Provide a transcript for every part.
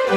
It's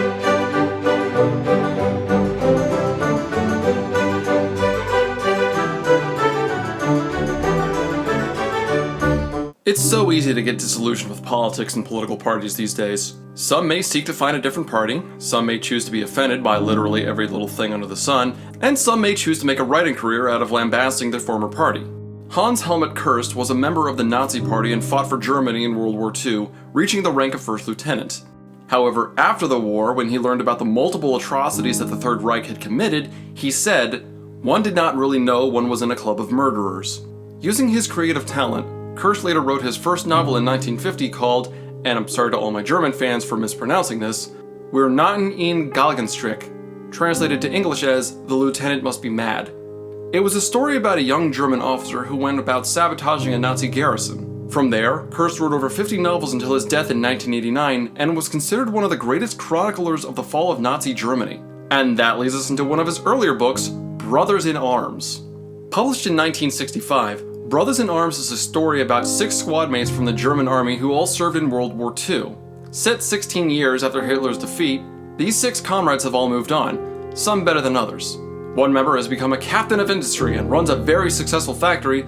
so easy to get disillusioned with politics and political parties these days. Some may seek to find a different party, some may choose to be offended by literally every little thing under the sun, and some may choose to make a writing career out of lambasting their former party. Hans Helmut Kirst was a member of the Nazi Party and fought for Germany in World War II, reaching the rank of first lieutenant. However, after the war, when he learned about the multiple atrocities that the Third Reich had committed, he said, "One did not really know one was in a club of murderers." Using his creative talent, Kirst later wrote his first novel in 1950 called, and I'm sorry to all my German fans for mispronouncing this, Wir nannten ihn Galgenstrick, translated to English as The Lieutenant Must Be Mad. It was a story about a young German officer who went about sabotaging a Nazi garrison. From there, Kirst wrote over 50 novels until his death in 1989 and was considered one of the greatest chroniclers of the fall of Nazi Germany. And that leads us into one of his earlier books, Brothers in Arms. Published in 1965, Brothers in Arms is a story about 6 squad mates from the German army who all served in World War II. Set 16 years after Hitler's defeat, these 6 comrades have all moved on, some better than others. One member has become a captain of industry and runs a very successful factory,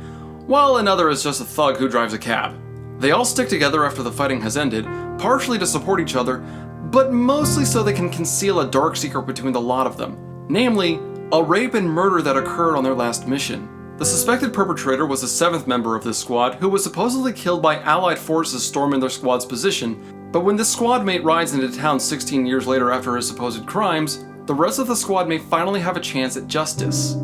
while another is just a thug who drives a cab. They all stick together after the fighting has ended, partially to support each other, but mostly so they can conceal a dark secret between the lot of them, namely, a rape and murder that occurred on their last mission. The suspected perpetrator was the 7th member of this squad, who was supposedly killed by Allied forces storming their squad's position, but when this squad mate rides into town 16 years later after his supposed crimes, the rest of the squad may finally have a chance at justice.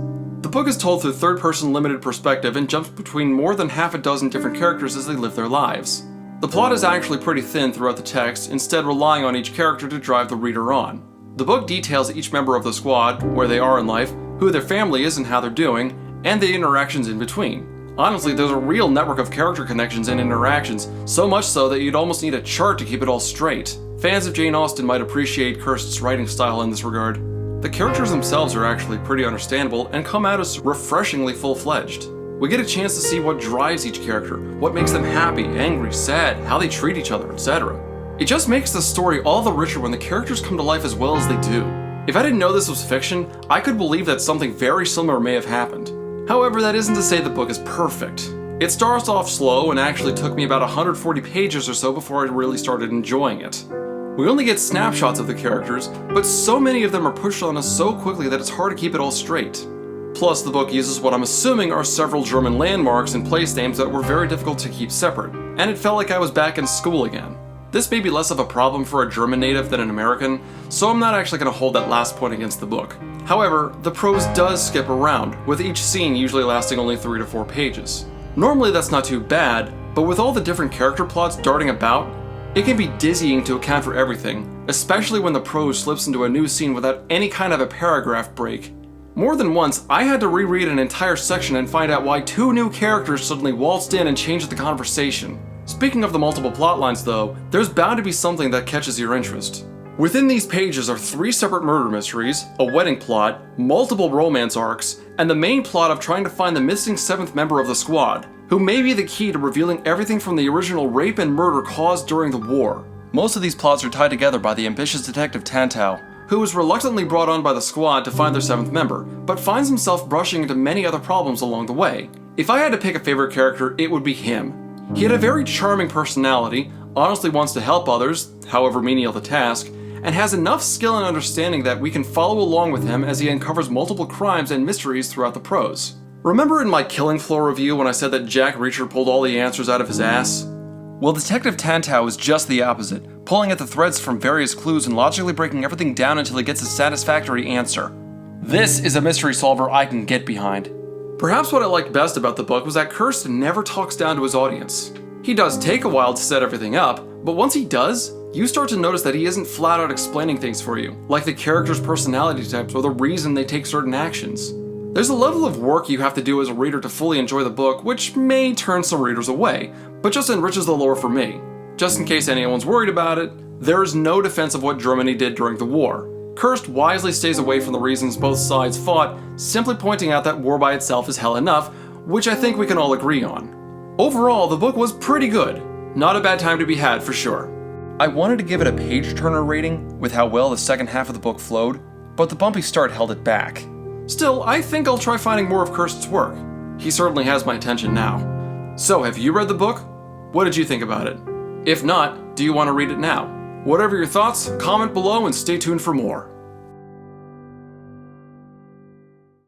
The book is told through third-person limited perspective and jumps between more than half a dozen different characters as they live their lives. The plot is actually pretty thin throughout the text, instead relying on each character to drive the reader on. The book details each member of the squad, where they are in life, who their family is and how they're doing, and the interactions in between. Honestly, there's a real network of character connections and interactions, so much so that you'd almost need a chart to keep it all straight. Fans of Jane Austen might appreciate Kirst's writing style in this regard. The characters themselves are actually pretty understandable and come out as refreshingly full-fledged. We get a chance to see what drives each character, what makes them happy, angry, sad, how they treat each other, etc. It just makes the story all the richer when the characters come to life as well as they do. If I didn't know this was fiction, I could believe that something very similar may have happened. However, that isn't to say the book is perfect. It starts off slow and actually took me about 140 pages or so before I really started enjoying it. We only get snapshots of the characters, but so many of them are pushed on us so quickly that it's hard to keep it all straight. Plus, the book uses what I'm assuming are several German landmarks and place names that were very difficult to keep separate, and it felt like I was back in school again. This may be less of a problem for a German native than an American, so I'm not actually going to hold that last point against the book. However, the prose does skip around, with each scene usually lasting only 3 to 4 pages. Normally that's not too bad, but with all the different character plots darting about, it can be dizzying to account for everything, especially when the prose slips into a new scene without any kind of a paragraph break. More than once, I had to reread an entire section and find out why 2 new characters suddenly waltzed in and changed the conversation. Speaking of the multiple plotlines though, there's bound to be something that catches your interest. Within these pages are 3 separate murder mysteries, a wedding plot, multiple romance arcs, and the main plot of trying to find the missing 7th member of the squad, who may be the key to revealing everything from the original rape and murder caused during the war. Most of these plots are tied together by the ambitious detective Tantau, who is reluctantly brought on by the squad to find their 7th member, but finds himself brushing into many other problems along the way. If I had to pick a favorite character, it would be him. He had a very charming personality, honestly wants to help others, however menial the task, and has enough skill and understanding that we can follow along with him as he uncovers multiple crimes and mysteries throughout the prose. Remember in my Killing Floor review when I said that Jack Reacher pulled all the answers out of his ass? Well, Detective Tantau is just the opposite, pulling at the threads from various clues and logically breaking everything down until he gets a satisfactory answer. This is a mystery solver I can get behind. Perhaps what I liked best about the book was that Kirst never talks down to his audience. He does take a while to set everything up, but once he does, you start to notice that he isn't flat out explaining things for you, like the characters' personality types or the reason they take certain actions. There's a level of work you have to do as a reader to fully enjoy the book, which may turn some readers away, but just enriches the lore for me. Just in case anyone's worried about it, there is no defense of what Germany did during the war. Kirst wisely stays away from the reasons both sides fought, simply pointing out that war by itself is hell enough, which I think we can all agree on. Overall, the book was pretty good. Not a bad time to be had for sure. I wanted to give it a page-turner rating with how well the second half of the book flowed, but the bumpy start held it back. Still, I think I'll try finding more of Kirst's work. He certainly has my attention now. So, have you read the book? What did you think about it? If not, do you want to read it now? Whatever your thoughts, comment below and stay tuned for more.